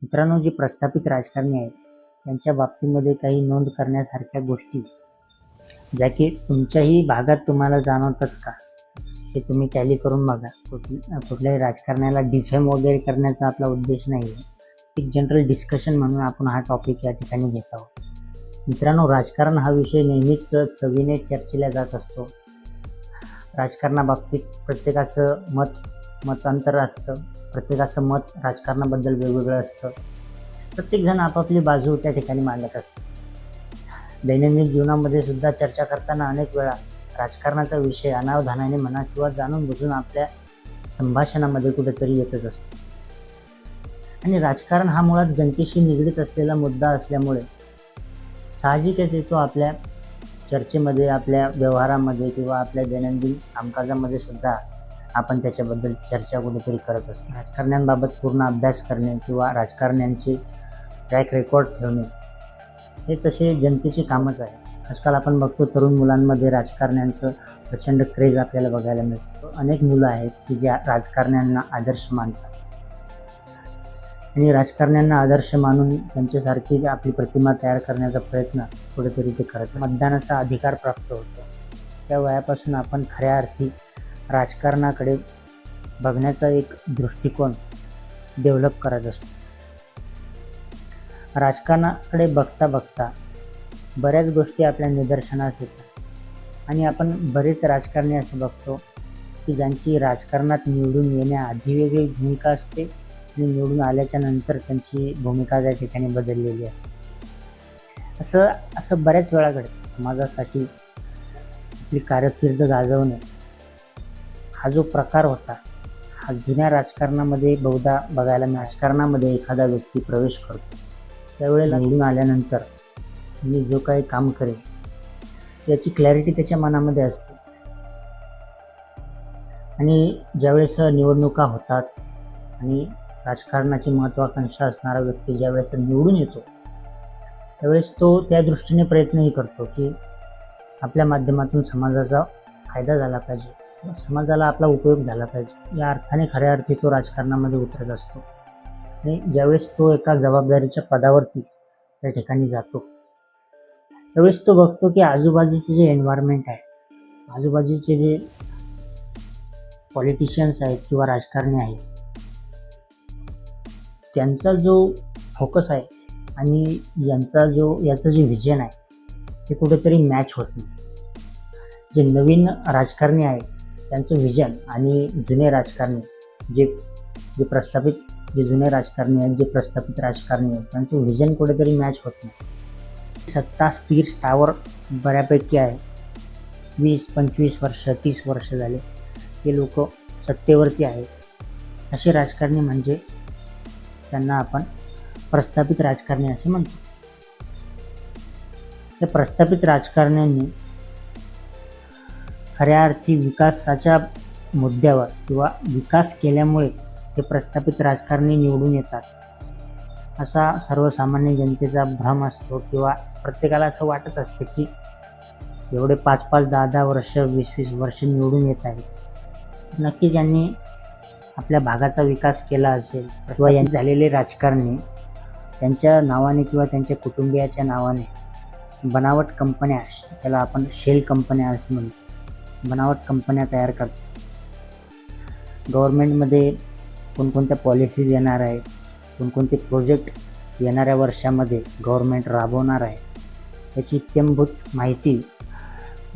मित्रांनो, जी प्रस्थापित राजकारणी आहेत त्यांच्या बाबतीमध्ये काही नोंद करण्यासारख्या गोष्टी ज्या की तुमच्याही भागात तुम्हाला जाणवतात का, हे तुम्ही टॅली करून बघा. कुठल्याही राजकारण्याला डिफेम वगैरे करण्याचा आपला उद्देश नाही आहे. एक जनरल डिस्कशन म्हणून आपण हा टॉपिक या ठिकाणी घेत आहोत. मित्रांनो, राजकारण हा विषय नेहमीच चवीने चर्चेला जात असतो. राजकारणाबाबतीत प्रत्येकाचं मतांतर असतं. प्रत्येकाचं मत राजकारणाबद्दल वेगवेगळं असतं. प्रत्येकजण आपापली बाजू त्या ठिकाणी मांडत असतं. दैनंदिन जीवनामध्ये सुद्धा चर्चा करताना अनेक वेळा राजकारणाचा विषय अनावधानाने म्हणा किंवा जाणून बुजून आपल्या संभाषणामध्ये कुठेतरी येतच असतो. आणि राजकारण हा मुळात जनतेशी निगडीत असलेला मुद्दा असल्यामुळे साहजिकच येतो आपल्या चर्चेमध्ये, आपल्या व्यवहारामध्ये किंवा आपल्या दैनंदिन कामकाजामध्ये सुद्धा आपण त्याच्याबद्दल चर्चा कुठेतरी करत असतो. राजकारण्यांबाबत पूर्ण अभ्यास करणे किंवा राजकारण्यांचे ट्रॅक रेकॉर्ड ठेवणे हे तसे जनतेचे कामच आहे. आजकाल आपण बघतो तरुण मुलांमध्ये राजकारण्यांचं प्रचंड क्रेज आपल्याला बघायला मिळतो. अनेक मुलं आहेत की ज्या राजकारण्यांना आदर्श मानतात आणि राजकारण्यांना आदर्श मानून त्यांच्यासारखी आपली प्रतिमा तयार करण्याचा प्रयत्न कुठेतरी ते करत. मतदानाचा अधिकार प्राप्त होतो त्या वयापासून आपण खऱ्या अर्थी राजकारणाकडे बघण्याचा एक दृष्टिकोन डेव्हलप करत असतो. राजकारणाकडे बघता बघता बऱ्याच गोष्टी आपल्या निदर्शनास येतात आणि आपण बरेच राजकारणी असं बघतो की ज्यांची राजकारणात निवडून येण्याआधी वेगळी भूमिका असते आणि निवडून आल्याच्या नंतर त्यांची भूमिका त्या ठिकाणी बदललेली असते. असं बऱ्याच वेळा घडतं. समाजासाठी आपली कारकीर्द गाजवणे हा जो प्रकार होता हा जुन्या राजकारणामध्ये बहुधा बघायला मिळाला. राजकारणामध्ये एखादा व्यक्ती प्रवेश करतो त्यावेळेला निवडून आल्यानंतर मी जो काही काम करेन याची क्लॅरिटी त्याच्या मनामध्ये असते आणि ज्यावेळेस निवडणुका होतात आणि राजकारणाची महत्त्वाकांक्षा असणारा व्यक्ती ज्यावेळेस निवडून येतो त्यावेळेस तो त्या दृष्टीने प्रयत्नही करतो की आपल्या माध्यमातून समाजाचा फायदा झाला पाहिजे, समाजाला आपला उपयोग झाला पाहिजे. या अर्थाने खऱ्या अर्थी तो राजकारणामध्ये उतरत असतो आणि ज्यावेळेस तो एका जबाबदारीच्या पदावरती त्या ठिकाणी जातो त्यावेळेस तो बघतो की आजूबाजूचे जे एन्व्हायरमेंट आहे, आजूबाजूचे जे पॉलिटिशियन्स आहेत किंवा राजकारणी आहेत त्यांचा जो फोकस आहे आणि याचं जे विजन आहे ते कुठेतरी मॅच होत नाही. जे नवीन राजकारणी आहेत त्यांचं विजन आणि जुने राजकारणी जे जुने राजकारणी आहेत, जे प्रस्थापित राजकारणी आहेत त्यांचं विजन कुठेतरी मॅच होत नाही. सत्ता स्थिर स्थावर बऱ्यापैकी आहे. 20-25 वर्ष 30 वर्ष झाले हे लोक सत्तेवरती आहेत. असे राजकारणी म्हणजे त्यांना आपण प्रस्थापित राजकारणी असे म्हणतो. त्या प्रस्थापित राजकारण्यांनी खऱ्या अर्थी विकासाच्या मुद्द्यावर किंवा विकास केल्यामुळे ते प्रस्थापित राजकारणी निवडून येतात असा सर्वसामान्य जनतेचा भ्रम असतो किंवा प्रत्येकाला असं वाटत असतं की एवढे 5-5, 10-10 वर्ष 20-20 वर्ष निवडून येत आहेत, नक्कीच यांनी आपल्या भागाचा विकास केला असेल. किंवा यांनी झालेले राजकारणी त्यांच्या नावाने किंवा त्यांच्या कुटुंबियाच्या नावाने बनावट कंपन्या, त्याला आपण शेल कंपन्या असं म्हणतो, बनावट कंपन्या तयार करतात. गव्हर्नमेंटमध्ये कोणकोणत्या पॉलिसीज येणार आहेत, कोणकोणते प्रोजेक्ट येणाऱ्या वर्षामध्ये गव्हर्नमेंट राबवणार आहे याची इत्थंभूत माहिती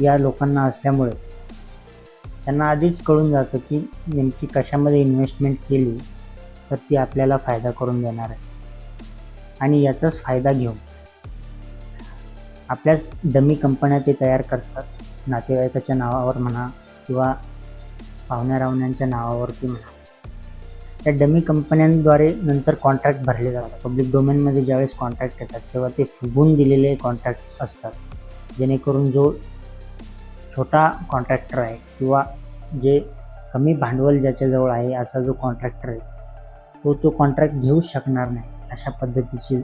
या लोकांना असल्यामुळे त्यांना आधीच कळून जातं की नेमकी कशामध्ये इन्व्हेस्टमेंट केली तर ती आपल्याला फायदा करून देणार आहे आणि याचाच फायदा घेऊन आपल्याच डमी कंपन्या ते तयार करतात. नातेवाईकाच्या नावावर म्हणा किंवा पाहुण्यारावण्यांच्या नावावरती म्हणा. त्या डमी कंपन्यांद्वारे नंतर कॉन्ट्रॅक्ट भरले जातात. पब्लिक डोमेनमध्ये ज्यावेळेस कॉन्ट्रॅक्ट येतात तेव्हा ते फुगून दिलेले कॉन्ट्रॅक्ट्स असतात, जेणेकरून जो छोटा कॉन्ट्रॅक्टर आहे किंवा जे कमी भांडवल ज्याच्याजवळ आहे असा जो कॉन्ट्रॅक्टर आहे तो कॉन्ट्रॅक्ट घेऊ शकणार नाही. अशा पद्धतीची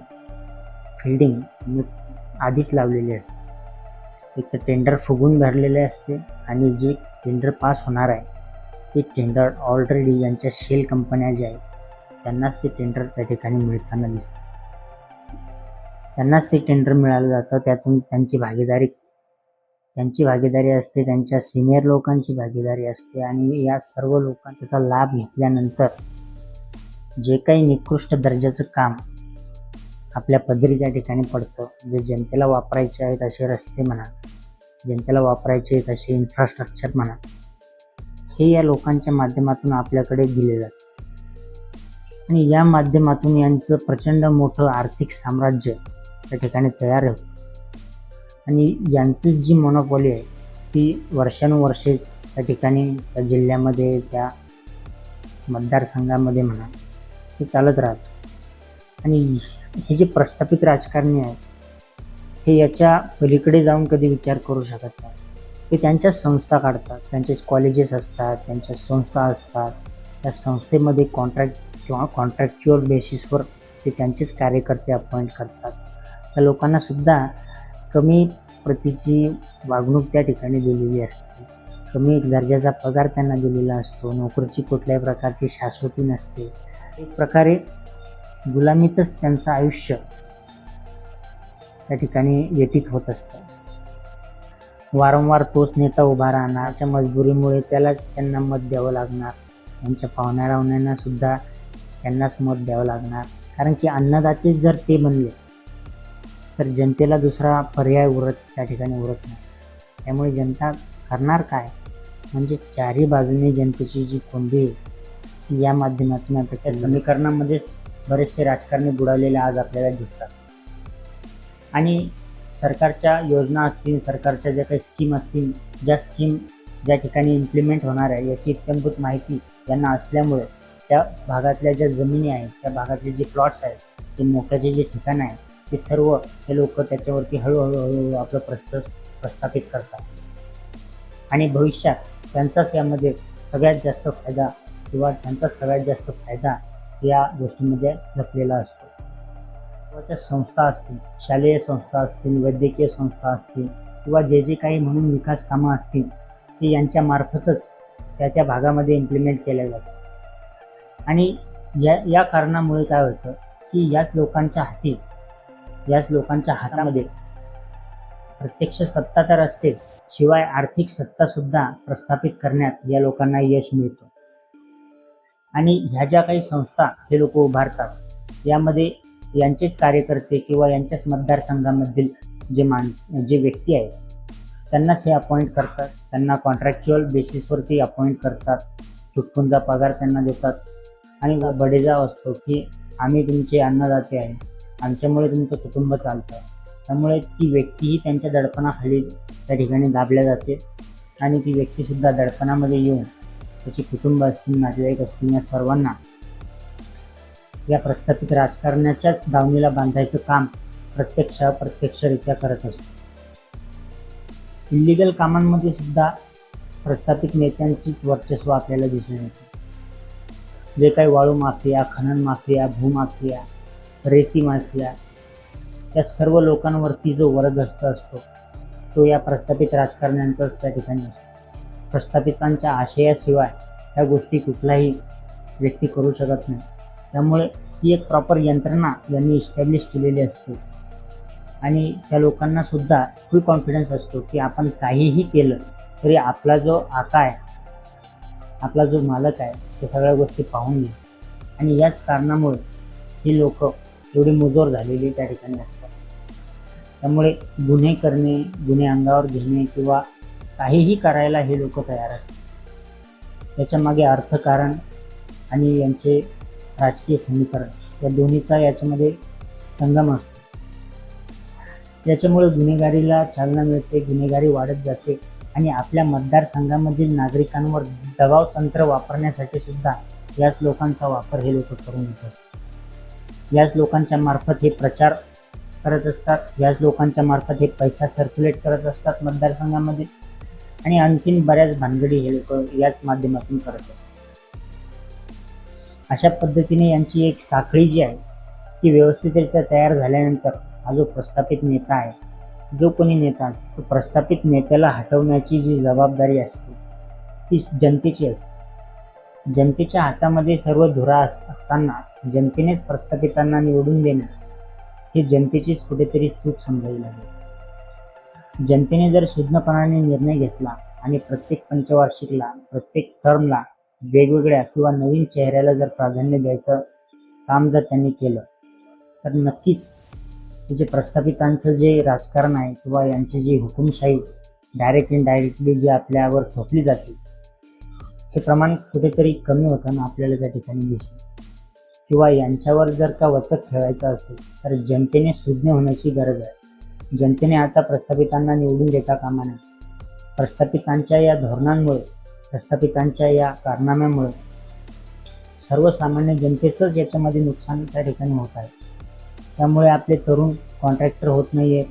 फिल्डिंग आधीच लावलेली असते. एक तर टेंडर फुगून भरलेले असते आणि जे टेंडर पास होणार आहे ते टेंडर ऑलरेडी यांच्या शेल कंपन्या ज्या आहेत त्यांनाच ते टेंडर त्या ठिकाणी मिळताना दिसतं. त्यांनाच ते टेंडर मिळालं जातं. त्यातून त्यांची भागीदारी असते, त्यांच्या सिनियर लोकांची भागीदारी असते आणि या सर्व लोकांचा त्याचा लाभ घेतल्यानंतर जे काही निकृष्ट दर्जाचं काम आपल्या पदरी त्या ठिकाणी पडतं, जे जनतेला वापरायचे आहेत असे रस्ते म्हणा, जनतेला वापरायचे आहेत असे इन्फ्रास्ट्रक्चर म्हणा, हे या लोकांच्या माध्यमातून आपल्याकडे दिले जाते आणि या माध्यमातून यांचं प्रचंड मोठं आर्थिक साम्राज्य त्या ठिकाणी तयार होतं आणि यांची जी मोनोपॉली आहे ती वर्षानुवर्षे त्या ठिकाणी त्या जिल्ह्यामध्ये, त्या मतदारसंघामध्ये म्हणा, हे चालत राहतं. आणि हे जे प्रस्थापित राजकारणी आहेत हे याच्या पलीकडे जाऊन कधी विचार करू शकत नाही. ते त्यांच्या संस्था काढतात, त्यांचे कॉलेजेस असतात, त्यांच्या संस्था असतात, त्या संस्थेमध्ये कॉन्ट्रॅक्च्युअल बेसिसवर ते त्यांचेच कार्यकर्ते अपॉइंट करतात. त्या लोकांना सुद्धा कमी प्रतीची वागणूक त्या ठिकाणी दिलेली असते, कमी दर्जाचा पगार त्यांना दिलेला असतो, नोकरीची कुठल्याही प्रकारची शाश्वती नसते. एक प्रकारे गुलामीतच त्यांचं आयुष्य त्या ठिकाणी व्यतीत होत असतं. वारंवार तोच नेता उभा राहण्याच्या मजबुरीमुळे त्यालाच त्यांना मत द्यावं लागणार, त्यांच्या पाहुण्यारावण्यांना सुद्धा त्यांनाच मत द्यावं लागणार. कारण की अन्नदाते जर ते बनले तर जनतेला दुसरा पर्याय त्या ठिकाणी उरत नाही. त्यामुळे जनता करणार काय, म्हणजे चारही बाजूने जनतेची जी कोंडी आहे या माध्यमातून आता त्या समीकरणामध्ये बरेचसे राजकारणी बुडालेले आज आपल्याला दिसतात. आणि सरकारच्या योजना असतील, सरकारच्या ज्या काही स्कीम असतील, ज्या स्कीम ज्या ठिकाणी इम्प्लिमेंट होणार आहे याची इत्यंभूत माहिती यांना असल्यामुळे त्या भागातल्या ज्या जमिनी आहेत, त्या भागातले जे प्लॉट्स आहेत, ते मोक्याचे जे ठिकाणं आहेत, ते सर्व हे लोक त्याच्यावरती हळूहळू आपलं प्रस्थापित करतात आणि भविष्यात त्यांचाच यामध्ये सगळ्यात जास्त फायदा या गोष्टीमध्ये लपलेला असतो. किंवा त्या संस्था असतील, शालेय संस्था असतील, वैद्यकीय संस्था असतील किंवा जे काही म्हणून विकास कामं असतील ते यांच्या मार्फतच त्या भागामध्ये इम्प्लिमेंट केल्या जातात. आणि या कारणामुळे काय होतं की याच लोकांच्या हातामध्ये प्रत्यक्ष सत्ता तर असतेच, शिवाय आर्थिक सत्तासुद्धा प्रस्थापित करण्यात या लोकांना यश मिळतं. आणि ह्या ज्या काही संस्था हे लोक उभारतात यामध्ये यांचेच कार्यकर्ते किंवा यांच्याच मतदारसंघामधील जे व्यक्ती आहेत त्यांनाच हे अपॉइंट करतात, त्यांना कॉन्ट्रॅक्च्युअल बेसिसवरती अपॉइंट करतात, चुटपुंजा पगार त्यांना देतात आणि बडेजाव असतो की आम्ही तुमचे अन्नदाते आहे, आमच्यामुळे तुमचं कुटुंब चालतं. त्यामुळे ती व्यक्तीही त्यांच्या दडपणाखाली त्या ठिकाणी दाबल्या जाते आणि ती व्यक्तीसुद्धा दडपणामध्ये येऊन त्याची कुटुंब असतील, नातेवाईक असतील, या सर्वांना या प्रस्थापित राजकारणाच्याच दावणीला बांधायचं काम अप्रत्यक्षरित्या करत असतो. इल्लिगल कामांमध्ये सुद्धा प्रस्थापित नेत्यांचीच वर्चस्व आपल्याला दिसून येते. जे काही वाळू माफिया, खनन माफिया, भूमाफिया, रेती माफिया, या सर्व लोकांवरती जो वरदहस्त असतो तो या प्रस्थापित राजकारण्यांचाच त्या ठिकाणी असतो. प्रस्थापितांच्या आशयाशिवाय ह्या गोष्टी कुठलाही व्यक्ती करू शकत नाही. त्यामुळे ही एक प्रॉपर यंत्रणा यांनी इस्टॅब्लिश केलेली असते आणि त्या लोकांना सुद्धा फुल कॉन्फिडन्स असतो की आपण काहीही केलं तरी आपला जो आका आहे, आपला जो मालक आहे, ते सगळ्या गोष्टी पाहून घेईल. आणि याच कारणामुळे ही लोक एवढी मुजोर झालेली त्या ठिकाणी असतात. त्यामुळे गुन्हे करणे, गुन्हे अंगावर घेणे किंवा काहीही करायला हे लोक तयार असतात. याच्यामागे अर्थकारण आणि यांचे राजकीय समीकरण या दोन्हीचा याच्यामध्ये संगम असतो. याच्यामुळे गुन्हेगारीला चालना मिळते, गुन्हेगारी वाढत जाते आणि आपल्या मतदारसंघामधील नागरिकांवर दबाव तंत्र वापरण्यासाठी सुद्धा याच लोकांचा वापर हे लोक करून घेत असतात. याच लोकांच्या मार्फत हे प्रचार करत असतात, याच लोकांच्या मार्फत हे पैसा सर्क्युलेट करत असतात मतदारसंघामध्ये आणि आणखीन बऱ्याच भानगडी हे लोक याच माध्यमातून करत असतात. अशा पद्धतीने यांची एक साखळी जी आहे ती व्यवस्थितरित्या तयार झाल्यानंतर हा जो प्रस्थापित नेता आहे, जो कोणी नेता तो प्रस्थापित नेत्याला हटवण्याची जी जबाबदारी असते ती जनतेची असते. जनतेच्या हातामध्ये सर्व धुरा असताना जनतेनेच प्रस्थापितांना निवडून देणं ही जनतेचीच कुठेतरी चूक समजावी लागेल. जनतेने जर सुज्ञपणाने निर्णय घेतला आणि प्रत्येक पंचवार्षिकला, प्रत्येक टर्मला वेगवेगळ्या किंवा नवीन चेहऱ्याला जर प्राधान्य द्यायचं काम जर त्यांनी केलं तर नक्कीच जे प्रस्थापितांचं जे राजकारण आहे किंवा यांची जी हुकुमशाही डायरेक्ट इनडायरेक्टली जी आपल्यावर थोपली जाते हे प्रमाण कुठेतरी कमी होताना आपल्याला त्या ठिकाणी दिसेल. किंवा यांच्यावर जर का वचक ठेवायचं असेल तर जनतेने सुज्ञ होण्याची गरज आहे. जनतेने आता प्रस्थापितांना निवडून देता कामा नये. प्रस्थापितांच्या या धोरणांमुळे, प्रस्थापितांच्या या कारनाम्यामुळे सर्वसामान्य जनतेचंच याच्यामध्ये नुकसान त्या ठिकाणी होत आहे. त्यामुळे आपले तरुण कॉन्ट्रॅक्टर होत नाही आहेत,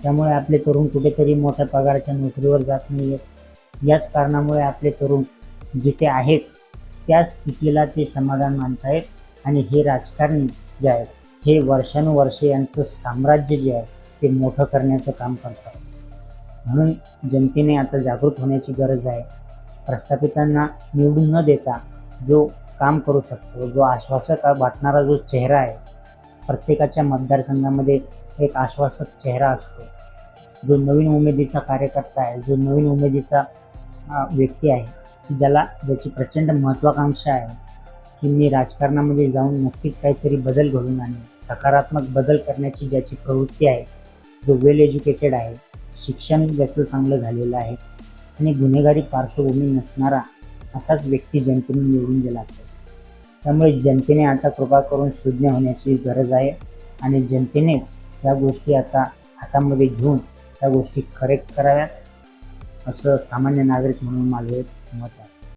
त्यामुळे आपले तरुण कुठेतरी मोठ्या पगाराच्या नोकरीवर जात नाही आहेत. याच कारणामुळे आपले तरुण जिथे आहेत त्या स्थितीला ते समाधान मानत आहेत आणि हे राजकारणी जे आहेत हे वर्षानुवर्षे यांचं साम्राज्य जे आहे ते मोठं करण्याचं काम करतात. म्हणून जनतेने आता जागृत होण्याची गरज आहे. प्रस्थापितांना निवडून न देता जो काम करू शकतो, जो आश्वासक वाटणारा जो चेहरा आहे, प्रत्येकाच्या मतदारसंघामध्ये एक आश्वासक चेहरा असतो, जो नवीन उमेदीचा कार्यकर्ता आहे, जो नवीन उमेदीचा व्यक्ती आहे, ज्याची प्रचंड महत्त्वाकांक्षा आहे की मी राजकारणामध्ये जाऊन नक्कीच काहीतरी बदल घडवून आणेन, सकारात्मक बदल करण्याची ज्याची प्रवृत्ती आहे, जो वेल एज्युकेटेड आहे, शिक्षण ज्याचं चांगलं झालेलं आहे आणि गुन्हेगारी पार्श्वभूमी नसणारा असाच व्यक्ती जनतेने निवडून दिला आहे. त्यामुळे जनतेने आता कृपा करून सुज्ञ होण्याची गरज आहे आणि जनतेनेच या गोष्टी आता हातामध्ये घेऊन त्या गोष्टी करेक्ट कराव्यात असं सामान्य नागरिक म्हणून माझं एक मत आहे.